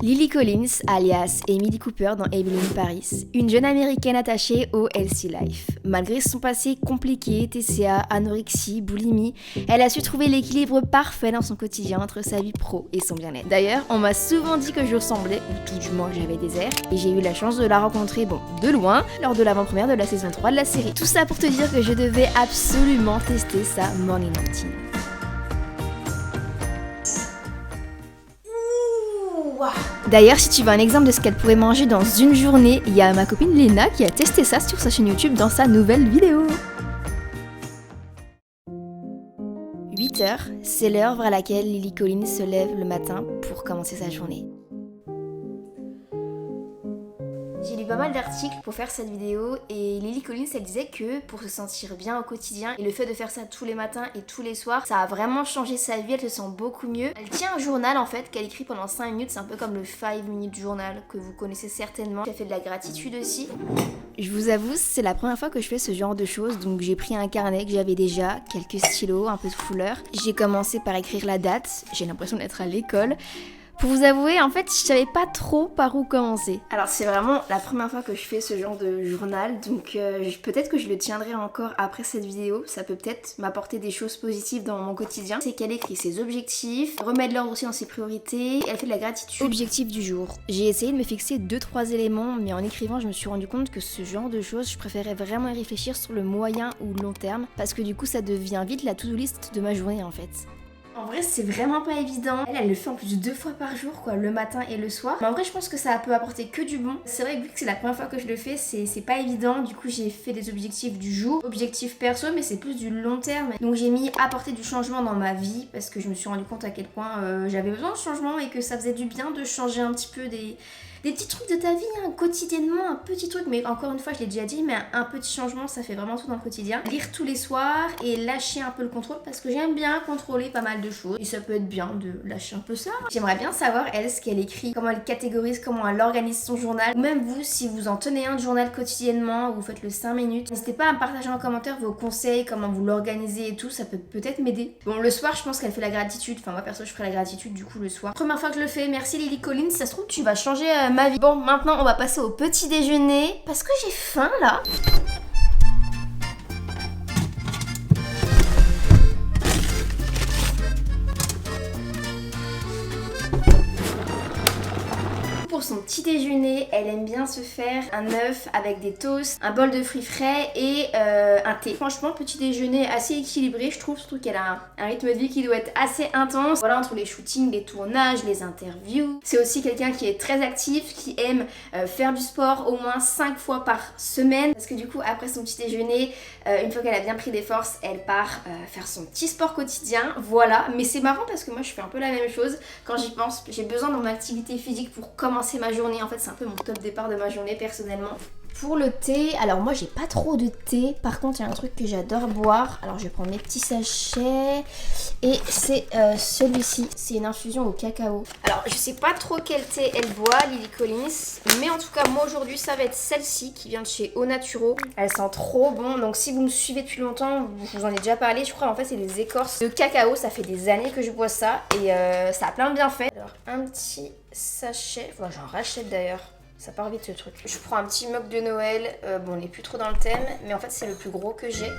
Lily Collins, alias Emily Cooper dans Emily in Paris, une jeune américaine attachée au healthy life. Malgré son passé compliqué, TCA, anorexie, boulimie, elle a su trouver l'équilibre parfait dans son quotidien entre sa vie pro et son bien-être. D'ailleurs, on m'a souvent dit que je ressemblais, ou tout du moins que j'avais des airs, et j'ai eu la chance de la rencontrer, de loin, lors de l'avant-première de la saison 3 de la série. Tout ça pour te dire que je devais absolument tester sa morning routine. D'ailleurs, si tu veux un exemple de ce qu'elle pourrait manger dans une journée, il y a ma copine Léna qui a testé ça sur sa chaîne YouTube dans sa nouvelle vidéo. 8h, c'est l'heure vers laquelle Lily Collins se lève le matin pour commencer sa journée. J'ai lu pas mal d'articles pour faire cette vidéo et Lily Collins elle disait que pour se sentir bien au quotidien et le fait de faire ça tous les matins et tous les soirs, ça a vraiment changé sa vie, elle se sent beaucoup mieux. Elle tient un journal en fait qu'elle écrit pendant 5 minutes, c'est un peu comme le 5 minute journal que vous connaissez certainement. Elle fait de la gratitude aussi. Je vous avoue, c'est la première fois que je fais ce genre de choses, donc j'ai pris un carnet que j'avais déjà, quelques stylos, un peu de couleur. J'ai commencé par écrire la date, j'ai l'impression d'être à l'école. Pour vous avouer, en fait, je savais pas trop par où commencer. Alors c'est vraiment la première fois que je fais ce genre de journal, donc peut-être que je le tiendrai encore après cette vidéo. Ça peut peut-être m'apporter des choses positives dans mon quotidien. C'est qu'elle écrit ses objectifs, remet de l'ordre aussi dans ses priorités, elle fait de la gratitude. Objectif du jour. J'ai essayé de me fixer 2-3 éléments, mais en écrivant, je me suis rendu compte que ce genre de choses, je préférais vraiment y réfléchir sur le moyen ou long terme, parce que du coup, ça devient vite la to-do list de ma journée en fait. En vrai, c'est vraiment pas évident. Elle le fait en plus 2 fois par jour, quoi, le matin et le soir. Mais en vrai, je pense que ça peut apporter que du bon. C'est vrai que vu que c'est la première fois que je le fais, c'est pas évident. Du coup, j'ai fait des objectifs du jour, objectifs perso, mais c'est plus du long terme. Donc j'ai mis apporter du changement dans ma vie parce que je me suis rendu compte à quel point j'avais besoin de changement et que ça faisait du bien de changer un petit peu des petits trucs de ta vie, hein, quotidiennement, un petit truc, mais encore une fois, je l'ai déjà dit, mais un petit changement, ça fait vraiment tout dans le quotidien. Lire tous les soirs et lâcher un peu le contrôle, parce que j'aime bien contrôler pas mal de choses, et ça peut être bien de lâcher un peu ça. J'aimerais bien savoir, elle, ce qu'elle écrit, comment elle catégorise, comment elle organise son journal. Ou même vous, si vous en tenez un de journal quotidiennement, vous faites le 5 minutes, n'hésitez pas à me partager en commentaire vos conseils, comment vous l'organisez et tout, ça peut peut-être m'aider. Bon, le soir, je pense qu'elle fait la gratitude, enfin moi perso, je ferai la gratitude du coup le soir. Première fois que je le fais, merci Lily Collins, ça se trouve tu vas changer ma vie. Bon, maintenant on va passer au petit déjeuner parce que j'ai faim là. Pour son petit déjeuner, elle aime bien se faire un œuf avec des toasts, un bol de fruits frais et un thé. Franchement, petit déjeuner assez équilibré, je trouve, surtout qu'elle a un rythme de vie qui doit être assez intense. Voilà, entre les shootings, les tournages, les interviews. C'est aussi quelqu'un qui est très actif, qui aime faire du sport au moins 5 fois par semaine. Parce que du coup, après son petit déjeuner, une fois qu'elle a bien pris des forces, elle part faire son petit sport quotidien. Voilà, mais c'est marrant parce que moi, je fais un peu la même chose. Quand j'y pense, j'ai besoin de mon activité physique pour commencer ma journée. En fait, c'est un peu mon top départ de ma journée personnellement. Pour le thé, alors moi j'ai pas trop de thé, par contre il y a un truc que j'adore boire, alors je vais prendre mes petits sachets et c'est celui-ci, c'est une infusion au cacao. Alors je sais pas trop quel thé elle boit, Lily Collins, mais en tout cas moi aujourd'hui ça va être celle-ci qui vient de chez Au Naturo. Elle sent trop bon, donc si vous me suivez depuis longtemps, je vous en ai déjà parlé, je crois en fait c'est des écorces de cacao, ça fait des années que je bois ça et ça a plein de bienfaits. Alors un petit sachet, enfin j'en rachète d'ailleurs. Ça part vite ce truc. Je prends un petit mug de Noël. Bon, on n'est plus trop dans le thème, mais en fait, c'est le plus gros que j'ai.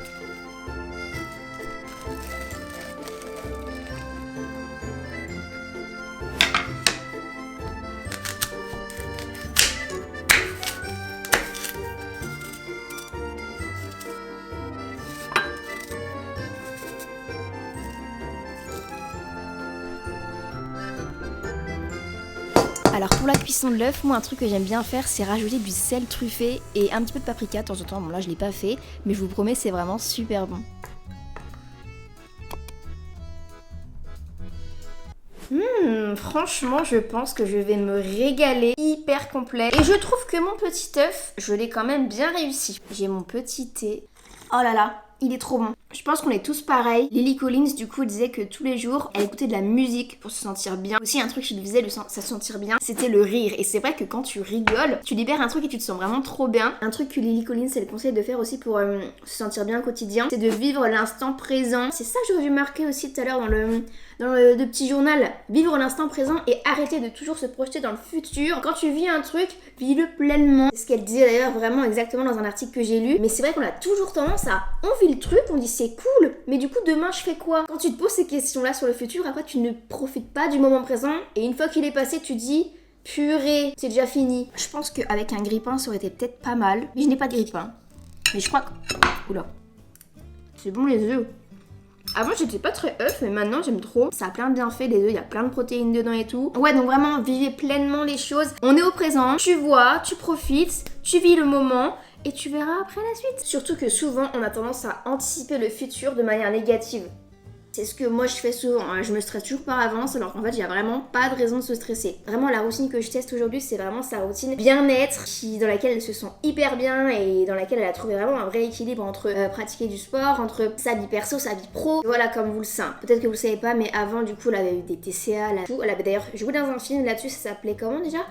Alors pour la cuisson de l'œuf, moi un truc que j'aime bien faire c'est rajouter du sel truffé et un petit peu de paprika de temps en temps. Bon là je l'ai pas fait, mais je vous promets c'est vraiment super bon. Franchement je pense que je vais me régaler, hyper complet. Et je trouve que mon petit œuf, je l'ai quand même bien réussi. J'ai mon petit thé. Oh là là, il est trop bon. Je pense qu'on est tous pareils. Lily Collins, du coup, disait que tous les jours, elle écoutait de la musique pour se sentir bien. Aussi, un truc qui lui faisait se sentir bien, c'était le rire. Et c'est vrai que quand tu rigoles, tu libères un truc et tu te sens vraiment trop bien. Un truc que Lily Collins, elle conseille de faire aussi pour se sentir bien au quotidien, c'est de vivre l'instant présent. C'est ça que j'aurais dû marquer aussi tout à l'heure dans le petit journal, vivre l'instant présent et arrêter de toujours se projeter dans le futur. Quand tu vis un truc, vis-le pleinement. C'est ce qu'elle disait d'ailleurs vraiment exactement dans un article que j'ai lu. Mais c'est vrai qu'on a toujours tendance à, on vit le truc, on dit c'est cool, mais du coup demain je fais quoi? Quand tu te poses ces questions-là sur le futur, après tu ne profites pas du moment présent et une fois qu'il est passé, tu dis purée, c'est déjà fini. Je pense qu'avec un grille-pain, ça aurait été peut-être pas mal. Mais je n'ai pas de grille-pain. Mais je crois que... Oula. C'est bon les œufs. Avant j'étais pas très œuf, mais maintenant j'aime trop. Ça a plein de bienfaits les œufs, il y a plein de protéines dedans et tout. Ouais, donc vraiment vivez pleinement les choses. On est au présent, tu vois, tu profites, tu vis le moment et tu verras après la suite. Surtout que souvent on a tendance à anticiper le futur de manière négative. C'est ce que moi je fais souvent, hein. Je me stresse toujours par avance alors qu'en fait il n'y a vraiment pas de raison de se stresser. Vraiment la routine que je teste aujourd'hui c'est vraiment sa routine bien-être dans laquelle elle se sent hyper bien et dans laquelle elle a trouvé vraiment un vrai équilibre entre pratiquer du sport, entre sa vie perso, sa vie pro. Voilà comme vous le savez. Peut-être que vous le savez pas mais avant du coup elle avait eu des TCA, tout. Elle avait d'ailleurs joué dans un film là-dessus, ça s'appelait comment déjà ?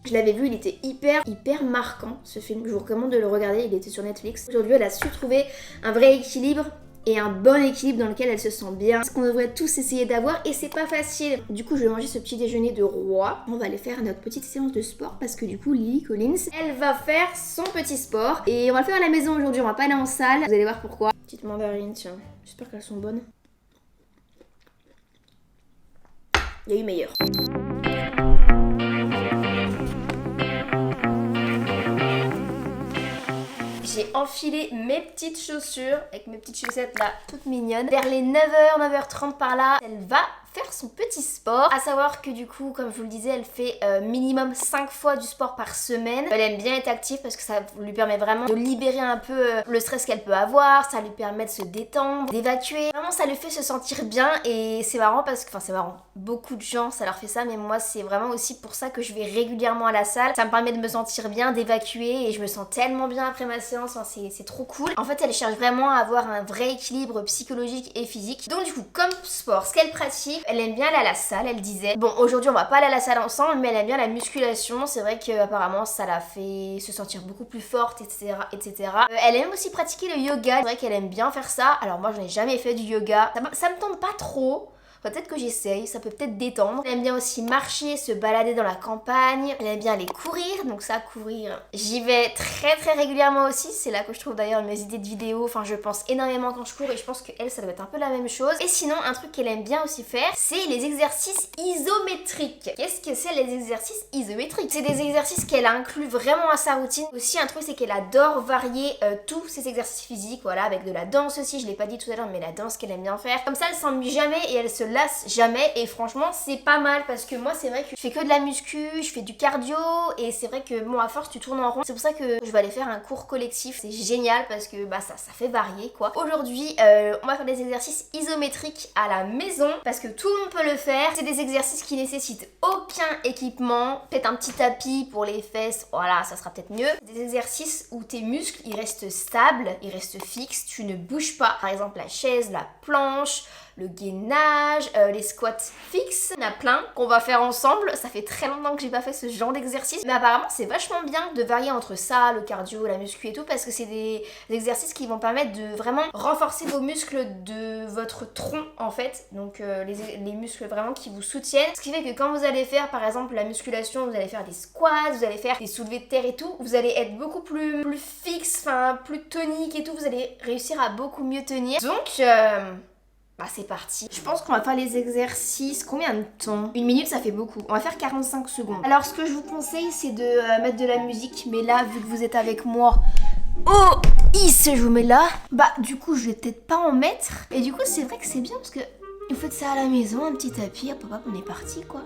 Je l'avais vu, il était hyper marquant ce film. Je vous recommande de le regarder, il était sur Netflix. Aujourd'hui elle a su trouver un vrai équilibre et un bon équilibre dans lequel elle se sent bien. Ce qu'on devrait tous essayer d'avoir et c'est pas facile. Du coup je vais manger ce petit déjeuner de roi. On va aller faire notre petite séance de sport parce que du coup Lily Collins, elle va faire son petit sport. Et on va le faire à la maison aujourd'hui, on va pas aller en salle. Vous allez voir pourquoi. Petite mandarine, tiens. J'espère qu'elles sont bonnes. Il y a eu meilleur. J'ai enfilé mes petites chaussures avec mes petites chaussettes là, toutes mignonnes. Vers les 9h, 9h30 par là, elle va faire son petit sport. À savoir que du coup, comme je vous le disais, elle fait minimum 5 fois du sport par semaine. Elle aime bien être active parce que ça lui permet vraiment de libérer un peu le stress qu'elle peut avoir. Ça lui permet de se détendre, d'évacuer. Vraiment, ça lui fait se sentir bien et c'est marrant parce que, enfin c'est marrant, beaucoup de gens ça leur fait ça, mais moi c'est vraiment aussi pour ça que je vais régulièrement à la salle. Ça me permet de me sentir bien, d'évacuer et je me sens tellement bien après ma séance. Enfin, c'est trop cool. En fait, elle cherche vraiment à avoir un vrai équilibre psychologique et physique. Donc du coup, comme sport, ce qu'elle pratique, elle aime bien aller à la salle, elle disait. Bon, aujourd'hui on va pas aller à la salle ensemble, mais elle aime bien la musculation. C'est vrai qu'apparemment ça la fait se sentir beaucoup plus forte, etc. etc. Elle aime aussi pratiquer le yoga. C'est vrai qu'elle aime bien faire ça. Alors moi, je n'ai jamais fait du yoga. Ça me tente pas trop. Peut-être que j'essaye, ça peut peut-être détendre. Elle aime bien aussi marcher, se balader dans la campagne. Elle aime bien aller courir, donc ça, courir, j'y vais très régulièrement aussi. C'est là que je trouve d'ailleurs mes idées de vidéos. Enfin, je pense énormément quand je cours et je pense qu'elle, ça doit être un peu la même chose. Et sinon, un truc qu'elle aime bien aussi faire, c'est les exercices isométriques. Qu'est-ce que c'est les exercices isométriques? C'est des exercices qu'elle inclut vraiment à sa routine. Aussi, un truc, c'est qu'elle adore varier tous ses exercices physiques, voilà, avec de la danse aussi. Je l'ai pas dit tout à l'heure, mais la danse qu'elle aime bien faire. Comme ça, elle s'ennuie jamais et elle se lasse jamais et franchement c'est pas mal parce que moi c'est vrai que je fais que de la muscu, je fais du cardio et c'est vrai que bon à force tu tournes en rond. C'est pour ça que je vais aller faire un cours collectif, c'est génial parce que bah ça fait varier quoi. Aujourd'hui on va faire des exercices isométriques à la maison parce que tout le monde peut le faire. C'est des exercices qui nécessitent aucun équipement, peut-être un petit tapis pour les fesses, voilà ça sera peut-être mieux. Des exercices où tes muscles ils restent stables, ils restent fixes, tu ne bouges pas. Par exemple la chaise, la planche, le gainage, les squats fixes. Il y en a plein qu'on va faire ensemble. Ça fait très longtemps que j'ai pas fait ce genre d'exercice. Mais apparemment, c'est vachement bien de varier entre ça, le cardio, la muscu et tout. Parce que c'est des exercices qui vont permettre de vraiment renforcer vos muscles de votre tronc en fait. Donc les muscles vraiment qui vous soutiennent. Ce qui fait que quand vous allez faire par exemple la musculation, vous allez faire des squats, vous allez faire des soulevés de terre et tout. Vous allez être beaucoup plus fixe, enfin plus tonique et tout. Vous allez réussir à beaucoup mieux tenir. Donc... bah c'est parti. Je pense qu'on va faire les exercices. Combien de temps? 1 minute ça fait beaucoup. On va faire 45 secondes. Alors ce que je vous conseille c'est de mettre de la musique. Mais là vu que vous êtes avec moi, oh je vous mets là. Bah du coup je vais peut-être pas en mettre. Et du coup c'est vrai que c'est bien parce que vous faites ça à la maison, un petit tapis, hop hop, on est parti quoi.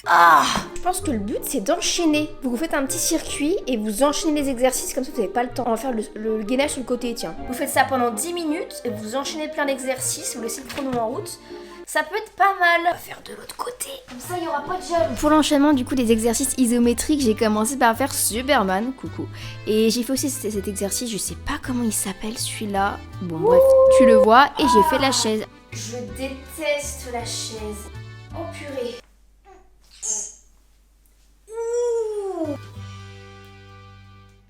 Ah, je pense que le but c'est d'enchaîner. Vous faites un petit circuit et vous enchaînez les exercices comme ça vous n'avez pas le temps. On va faire le gainage sur le côté, tiens. Vous faites ça pendant 10 minutes et vous enchaînez plein d'exercices, vous laissez le chrono en route. Ça peut être pas mal. On va faire de l'autre côté. Comme ça, il n'y aura pas de jaloux. Pour l'enchaînement du coup des exercices isométriques, j'ai commencé par faire Superman, coucou. Et j'ai fait aussi cet exercice, je sais pas comment il s'appelle celui-là. Bon bref, tu le vois et j'ai fait la chaise. Je déteste la chaise. Oh purée.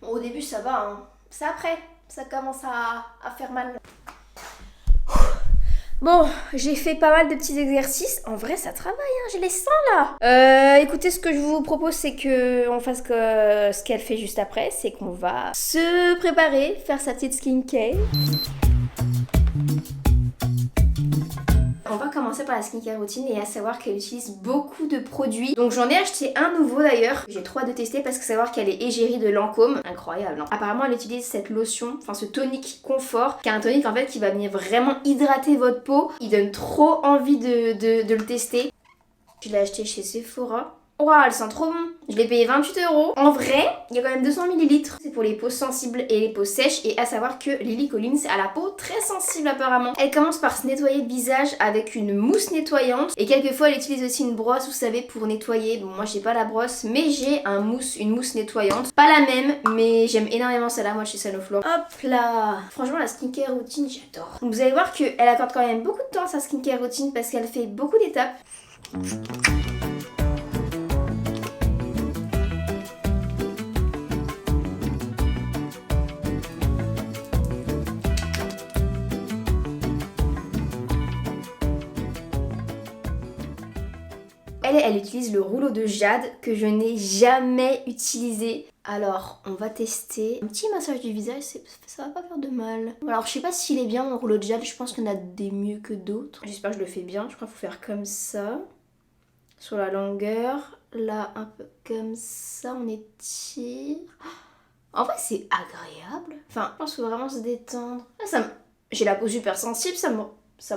Bon, au début ça va, hein. C'est après, ça commence à faire mal. Bon, j'ai fait pas mal de petits exercices. En vrai, ça travaille, hein, je les sens là. Écoutez, ce que je vous propose, c'est que on fasse ce qu'elle fait juste après. C'est qu'on va se préparer, faire sa petite skincare. On va commencer par la skincare routine et à savoir qu'elle utilise beaucoup de produits. Donc j'en ai acheté un nouveau d'ailleurs. J'ai trop hâte de tester parce que savoir qu'elle est égérie de Lancôme. Incroyable, hein. Apparemment elle utilise cette lotion, enfin ce tonique confort, qui est un tonique en fait qui va venir vraiment hydrater votre peau. Il donne trop envie de le tester. Je l'ai acheté chez Sephora. Waouh, elle sent trop bon. Je l'ai payé 28 €. En vrai, il y a quand même 200 ml. C'est pour les peaux sensibles et les peaux sèches. Et à savoir que Lily Collins a la peau très sensible apparemment. Elle commence par se nettoyer le visage avec une mousse nettoyante. Et quelquefois, elle utilise aussi une brosse, vous savez, pour nettoyer. Bon, moi, j'ai pas la brosse, mais j'ai une mousse nettoyante. Pas la même, mais j'aime énormément celle-là, moi, chez Sanoflore. Hop là. Franchement, la skincare routine, j'adore. Donc, vous allez voir qu'elle accorde quand même beaucoup de temps à sa skincare routine parce qu'elle fait beaucoup d'étapes. Elle utilise le rouleau de jade que je n'ai jamais utilisé. Alors, on va tester un petit massage du visage, ça va pas faire de mal. Alors, je sais pas s'il est bien mon rouleau de jade, je pense qu'il y en a des mieux que d'autres. J'espère que je le fais bien, je crois qu'il faut faire comme ça. Sur la longueur, là un peu comme ça, on étire. En vrai, c'est agréable. Enfin, je pense qu'il faut vraiment se détendre. J'ai la peau super sensible, ça me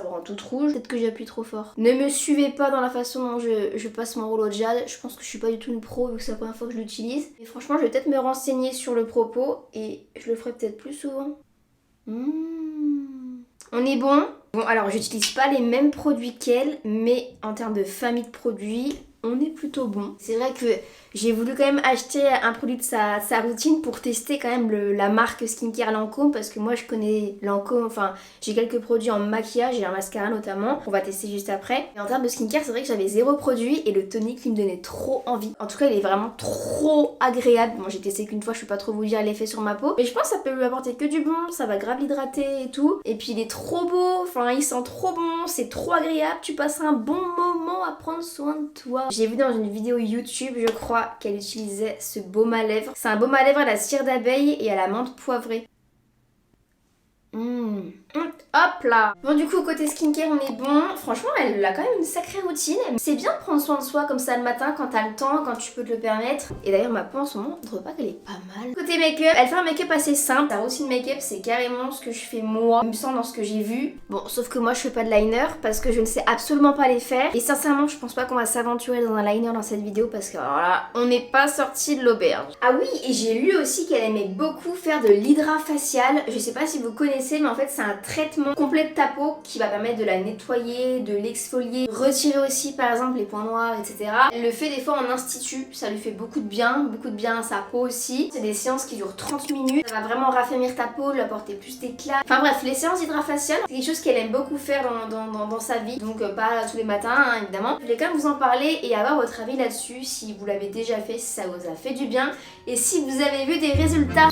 rend toute rouge. Peut-être que j'appuie trop fort. Ne me suivez pas dans la façon dont je passe mon rouleau de jade. Je pense que je suis pas du tout une pro vu que c'est la première fois que je l'utilise. Et franchement, je vais peut-être me renseigner sur le propos et je le ferai peut-être plus souvent. On est bon. Bon, alors j'utilise pas les mêmes produits qu'elle, mais en termes de famille de produits, on est plutôt bon. C'est vrai que j'ai voulu quand même acheter un produit de sa routine pour tester quand même la marque skincare Lancôme parce que moi je connais Lancôme, enfin j'ai quelques produits en maquillage et un mascara notamment qu'on va tester juste après. Et en termes de skincare, c'est vrai que j'avais 0 produit et le tonique lui me donnait trop envie. En tout cas, il est vraiment trop agréable. Bon, j'ai testé qu'une fois, je peux pas trop vous dire l'effet sur ma peau, mais je pense que ça peut lui apporter que du bon, ça va grave l'hydrater et tout. Et puis il est trop beau, enfin il sent trop bon, c'est trop agréable, tu passes un bon moment à prendre soin de toi. J'ai vu dans une vidéo YouTube, je crois, qu'elle utilisait ce baume à lèvres. C'est un baume à lèvres à la cire d'abeille et à la menthe poivrée. Hop là. Bon, du coup, côté skincare, on est bon. Franchement, elle a quand même une sacrée routine. C'est bien de prendre soin de soi comme ça le matin quand t'as le temps, quand tu peux te le permettre. Et d'ailleurs, ma peau en ce moment, je trouve pas qu'elle est pas mal. Côté make-up, elle fait un make-up assez simple. Sa routine make-up, c'est carrément ce que je fais moi, il me semble, dans ce que j'ai vu. Bon, sauf que moi, je fais pas de liner parce que je ne sais absolument pas les faire. Et sincèrement, je pense pas qu'on va s'aventurer dans un liner dans cette vidéo parce que alors là, on n'est pas sorti de l'auberge. Ah oui, et j'ai lu aussi qu'elle aimait beaucoup faire de l'hydra facial. Je sais pas si vous connaissez, mais en fait, c'est un traitement complet de ta peau qui va permettre de la nettoyer, de l'exfolier, retirer aussi par exemple les points noirs, etc. Elle le fait des fois en institut, ça lui fait beaucoup de bien à sa peau aussi. C'est des séances qui durent 30 minutes, ça va vraiment raffermir ta peau, lui apporter plus d'éclat. Enfin bref, les séances hydrafaciales, c'est quelque chose qu'elle aime beaucoup faire dans sa vie, donc pas tous les matins hein, évidemment. Je voulais quand même vous en parler et avoir votre avis là-dessus, si vous l'avez déjà fait, si ça vous a fait du bien et si vous avez vu des résultats.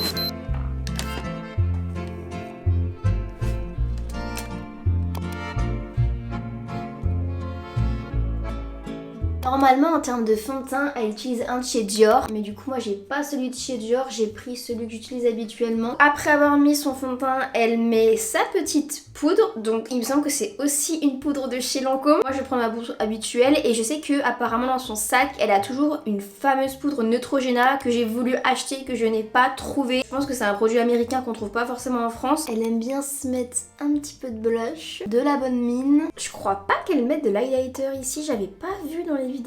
Normalement en termes de fond de teint, elle utilise un de chez Dior, mais du coup moi j'ai pas celui de chez Dior, j'ai pris celui que j'utilise habituellement. Après avoir mis son fond de teint, elle met sa petite poudre, donc il me semble que c'est aussi une poudre de chez Lancôme. Moi je prends ma poudre habituelle et je sais que apparemment dans son sac, elle a toujours une fameuse poudre Neutrogena que j'ai voulu acheter, que je n'ai pas trouvé. Je pense que c'est un produit américain qu'on trouve pas forcément en France. Elle aime bien se mettre un petit peu de blush, de la bonne mine. Je crois pas qu'elle mette de l'highlighter ici, j'avais pas vu dans les vidéos.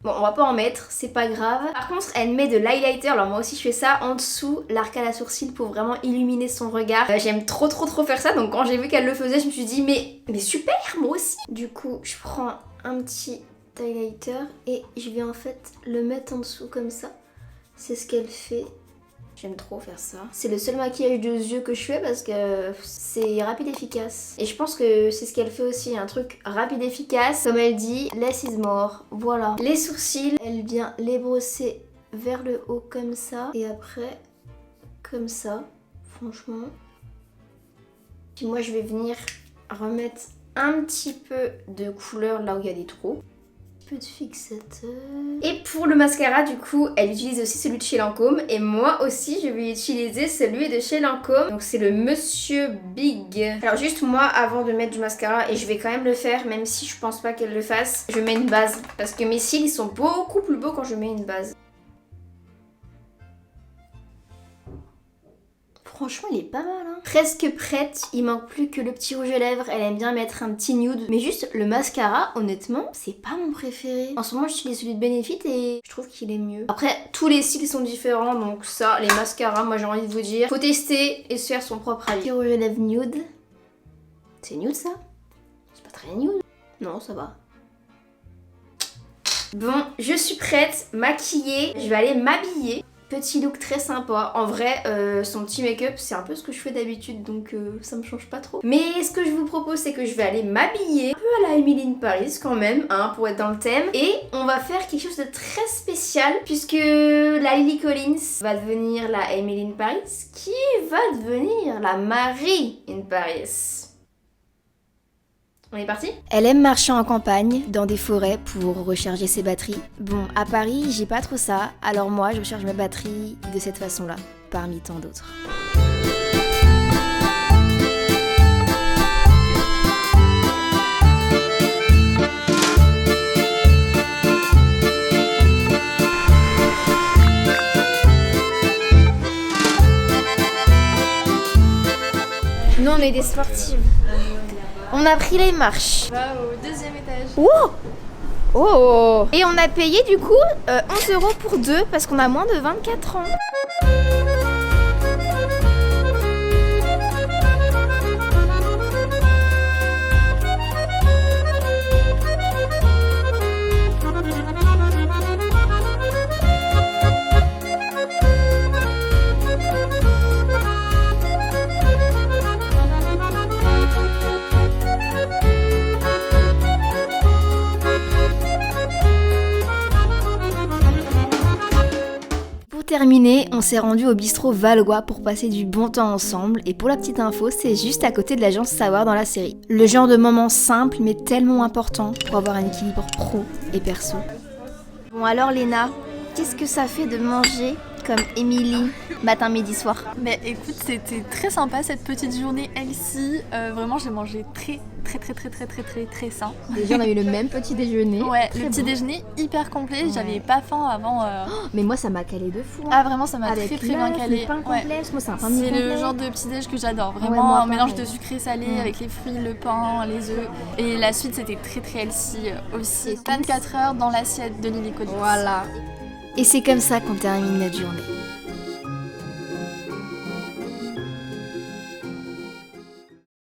Bon, on va pas en mettre, c'est pas grave. Par contre, elle met de l'highlighter, alors moi aussi je fais ça, en dessous l'arcade à sourcils pour vraiment illuminer son regard. J'aime trop faire ça, donc quand j'ai vu qu'elle le faisait, je me suis dit mais super, moi aussi. Du coup, je prends un petit highlighter et je vais en fait le mettre en dessous comme ça. C'est ce qu'elle fait. J'aime trop faire ça. C'est le seul maquillage de yeux que je fais parce que c'est rapide et efficace. Et je pense que c'est ce qu'elle fait aussi, un truc rapide et efficace. Comme elle dit, less is more. Voilà. Les sourcils, elle vient les brosser vers le haut comme ça. Et après, comme ça. Franchement. Puis moi, je vais venir remettre un petit peu de couleur là où il y a des trous. De fixateur. Et pour le mascara du coup elle utilise aussi celui de chez Lancôme et moi aussi je vais utiliser celui de chez Lancôme, donc c'est le Monsieur Big. Alors juste moi avant de mettre du mascara, et je vais quand même le faire même si je pense pas qu'elle le fasse, je mets une base parce que mes cils ils sont beaucoup plus beaux quand je mets une base. Franchement, il est pas mal, hein. Presque prête, il manque plus que le petit rouge à lèvres. Elle aime bien mettre un petit nude. Mais juste le mascara, honnêtement, c'est pas mon préféré. En ce moment, j'utilise celui de Benefit et je trouve qu'il est mieux. Après, tous les cils sont différents, donc ça, les mascaras, moi j'ai envie de vous dire, faut tester et se faire son propre avis. Petit rouge à lèvres nude. C'est nude ça? C'est pas très nude. Non, ça va. Bon, je suis prête, maquillée. Je vais aller m'habiller. Petit look très sympa. En vrai, son petit make-up, c'est un peu ce que je fais d'habitude, donc ça me change pas trop. Mais ce que je vous propose, c'est que je vais aller m'habiller un peu à la Emily in Paris quand même, hein, pour être dans le thème. Et on va faire quelque chose de très spécial, puisque la Lily Collins va devenir la Emily in Paris, qui va devenir la Marie in Paris. On est parti? Elle aime marcher en campagne, dans des forêts pour recharger ses batteries. Bon, à Paris, j'ai pas trop ça, alors moi je recharge mes batteries de cette façon-là, parmi tant d'autres. Nous on est des sportives. On a pris les marches. On va au deuxième étage. Wow! Oh! Et on a payé du coup 11 € pour deux parce qu'on a moins de 24 ans. Terminé, on s'est rendu au bistrot Valois pour passer du bon temps ensemble et pour la petite info, c'est juste à côté de l'agence Savoir dans la série. Le genre de moment simple mais tellement important pour avoir un équilibre pro et perso. Bon alors Léna, qu'est-ce que ça fait de manger comme Emily matin, midi, soir? Mais écoute, c'était très sympa cette petite journée healthy. Vraiment, j'ai mangé très sain. Déjà, on a eu le même petit déjeuner. Ouais, le petit déjeuner hyper complet. Ouais. J'avais pas faim avant. Mais moi, ça m'a calé de fou. Hein. Ah, vraiment, ça m'a très bien calé. Le pain complet, moi, c'est un pain C'est le genre de petit déj que j'adore. Vraiment, un mélange de sucré salé avec les fruits, le pain, les œufs. Et la suite, c'était très healthy aussi. 24 heures dans l'assiette de Lily Collins. Voilà. Et c'est comme ça qu'on termine notre journée.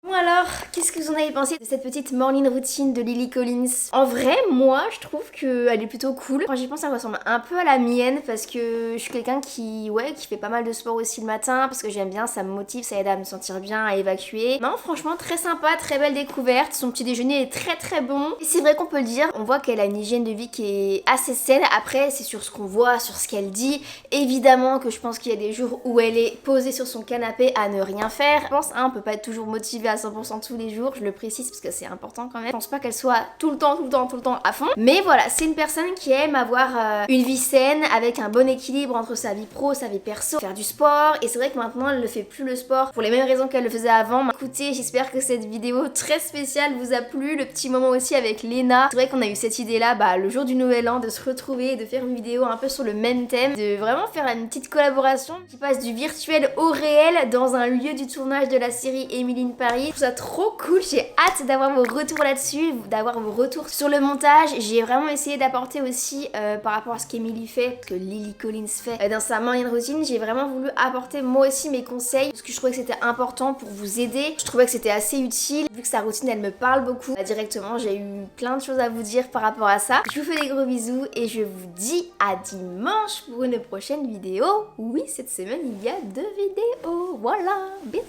Bon alors, qu'est-ce que vous en avez pensé de cette petite morning routine de Lily Collins? En vrai, moi, je trouve qu'elle est plutôt cool. Quand j'y pense, ça ressemble un peu à la mienne parce que je suis quelqu'un qui fait pas mal de sport aussi le matin parce que j'aime bien, ça me motive, ça aide à me sentir bien, à évacuer. Non, franchement, très sympa, très belle découverte. Son petit déjeuner est très bon. Et c'est vrai qu'on peut le dire, on voit qu'elle a une hygiène de vie qui est assez saine. Après, c'est sur ce qu'on voit, sur ce qu'elle dit. Évidemment que je pense qu'il y a des jours où elle est posée sur son canapé à ne rien faire. Je pense, on peut pas être toujours motivé à 100% tous les jours, je le précise parce que c'est important quand même. Je pense pas qu'elle soit tout le temps à fond. Mais voilà, c'est une personne qui aime avoir une vie saine avec un bon équilibre entre sa vie pro, sa vie perso, faire du sport. Et c'est vrai que maintenant elle ne fait plus le sport pour les mêmes raisons qu'elle le faisait avant. Écoutez, j'espère que cette vidéo très spéciale vous a plu. Le petit moment aussi avec Léna. C'est vrai qu'on a eu cette idée là le jour du nouvel an de se retrouver et de faire une vidéo un peu sur le même thème, de vraiment faire une petite collaboration qui passe du virtuel au réel dans un lieu du tournage de la série Emily in Paris. Je trouve ça trop cool, j'ai hâte d'avoir vos retours là-dessus, d'avoir vos retours sur le montage. J'ai vraiment essayé d'apporter aussi par rapport à ce qu'Emily fait, ce que Lily Collins fait dans sa morning routine. J'ai vraiment voulu apporter moi aussi mes conseils parce que je trouvais que c'était important pour vous aider. Je trouvais que c'était assez utile vu que sa routine elle me parle beaucoup. Directement, j'ai eu plein de choses à vous dire par rapport à ça. Je vous fais des gros bisous et je vous dis à dimanche pour une prochaine vidéo. Oui, cette semaine il y a 2 vidéos. Voilà, bisous.